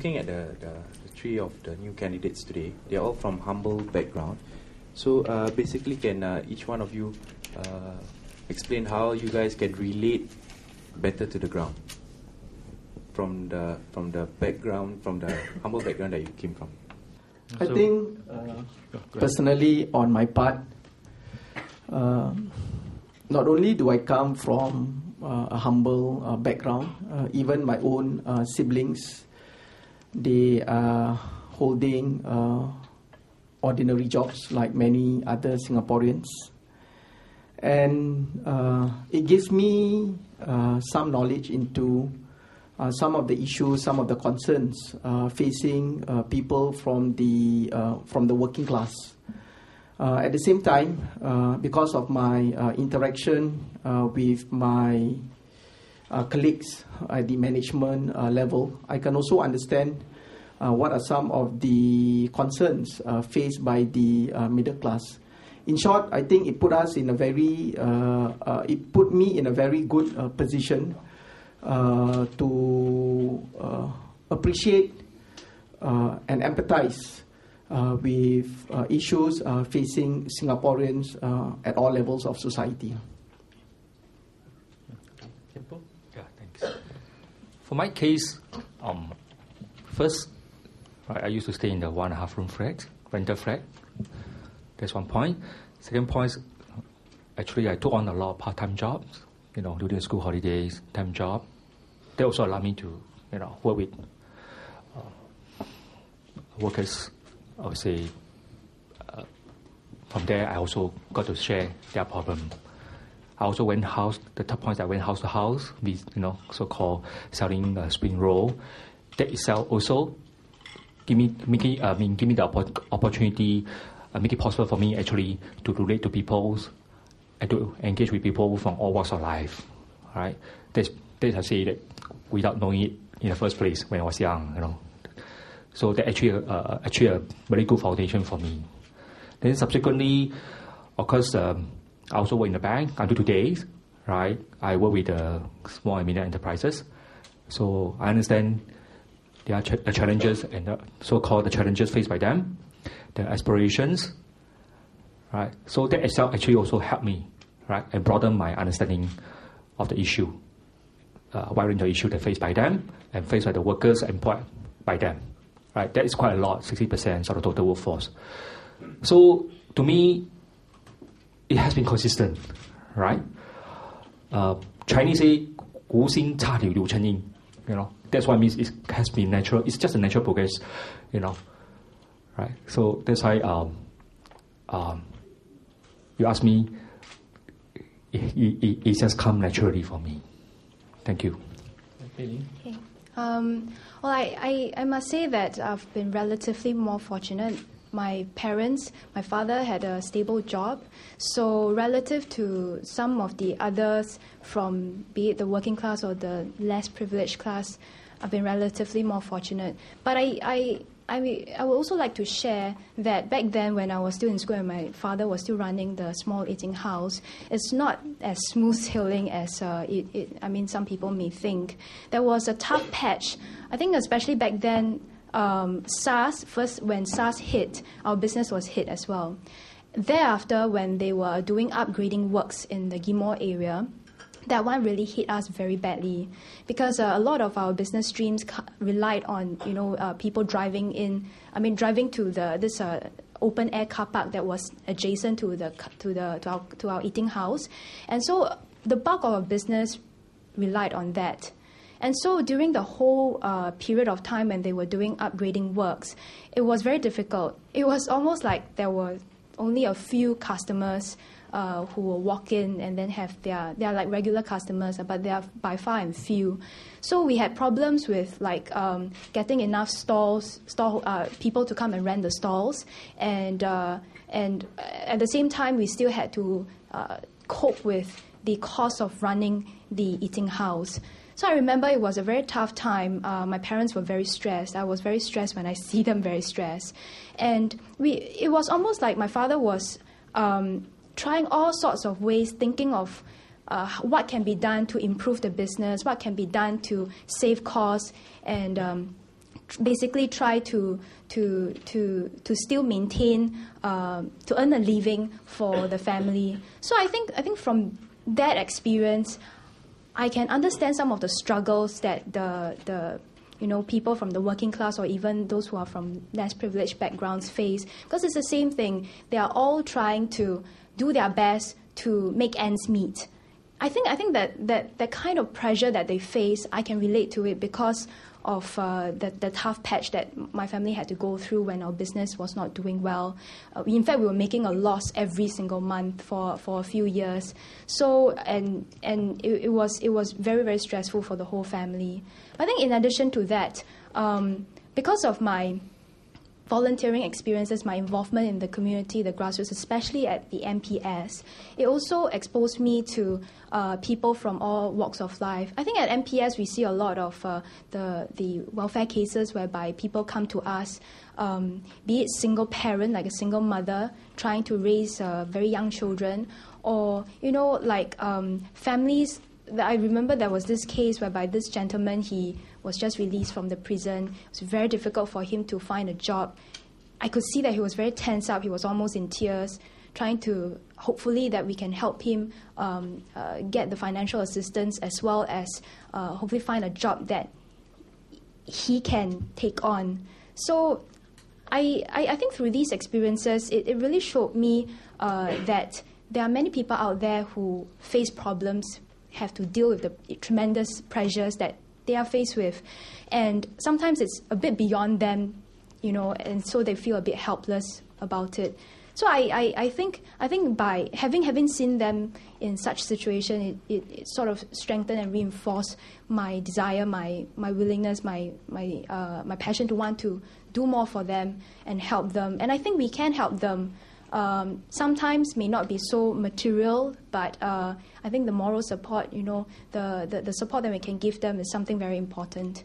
looking at the three of the new candidates today, they're all from humble background. So basically, can each one of you explain how you guys can relate better to the ground from the background, from the humble background that you came from? I think personally, on my part, not only do I come from a humble background, even my own siblings, they are holding ordinary jobs like many other Singaporeans. And it gives me some knowledge into some of the issues, some of the concerns facing people from the working class. At the same time, because of my interaction with my colleagues at the management level, I can also understand what are some of the concerns faced by the middle class. In short, I think it put us in a very, it put me in a very good position to appreciate and empathize with issues facing Singaporeans at all levels of society. Yeah, thanks. For my case, first, I used to stay in the 1.5 room flat, rental flat. That's one point. Second point, actually, I took on a lot of part-time jobs, during the school holidays, time job. They also allowed me to, work with workers. I would say, from there, I also got to share their problem. I also went the top points, I went house to house, with, so-called selling spring roll. That itself also give me the opportunity, make it possible for me actually to relate to people and to engage with people from all walks of life. Right? That's I say that without knowing it in the first place when I was young. So that actually a very good foundation for me. Then subsequently, of course, I also work in the bank until today. Right? I work with small and medium enterprises, so I understand the challenges and the so-called the challenges faced by them, their aspirations, right? So that itself actually also helped me, right, and broaden my understanding of the issue, wide range of issues that faced by them and faced by the workers employed by them, right? That is quite a lot, 60% of the total workforce. So to me, it has been consistent, right? Chinese say, 无心插柳柳成荫, That's what it means. It has been natural. It's just a natural progress, right? So that's why you ask me, it just come naturally for me. Thank you. Okay. Well, I must say that I've been relatively more fortunate. My father had a stable job, so relative to some of the others from, be it the working class or the less privileged class, I've been relatively more fortunate. But I would also like to share that back then when I was still in school and my father was still running the small eating house, it's not as smooth sailing as some people may think. There was a tough patch. I think especially back then, SARS, when SARS hit, our business was hit as well. Thereafter, when they were doing upgrading works in the Ghim Moh area, that one really hit us very badly because a lot of our business streams relied on people driving to this open air car park that was adjacent to our eating house, and so the bulk of our business relied on that. And so during the whole period of time when they were doing upgrading works, it was very difficult. It was almost like there were only a few customers who will walk in and then they are like regular customers, but they are by far and few. So we had problems with getting enough people to come and rent the stalls, and at the same time we still had to cope with the cost of running the eating house. So I remember it was a very tough time. My parents were very stressed. I was very stressed when I see them very stressed. And it was almost like my father was trying all sorts of ways, thinking of what can be done to improve the business, what can be done to save costs, and basically try to still maintain, to earn a living for the family. So I think from that experience, I can understand some of the struggles that the people from the working class or even those who are from less privileged backgrounds face, because it's the same thing. They are all trying to do their best to make ends meet. I think that kind of pressure that they face, I can relate to it because of the tough patch that my family had to go through when our business was not doing well. In fact, we were making a loss every single month for a few years. So and it was very, very stressful for the whole family. I think in addition to that, because of my volunteering experiences, my involvement in the community, the grassroots, especially at the MPS, it also exposed me to people from all walks of life. I think at MPS we see a lot of the welfare cases whereby people come to us, be it single parent, like a single mother trying to raise very young children, or families. I remember there was this case whereby this gentleman, he was just released from the prison. It was very difficult for him to find a job. I could see that he was very tense up. He was almost in tears, trying to, hopefully that we can help him get the financial assistance as well as hopefully find a job that he can take on. So I think through these experiences, it really showed me that there are many people out there who face problems, have to deal with the tremendous pressures that they are faced with. And sometimes it's a bit beyond them, and so they feel a bit helpless about it. So I think by having seen them in such situation, it sort of strengthened and reinforced my desire, my willingness, my passion to want to do more for them and help them. And I think we can help them. Sometimes may not be so material, but I think the moral support, the support that we can give them is something very important.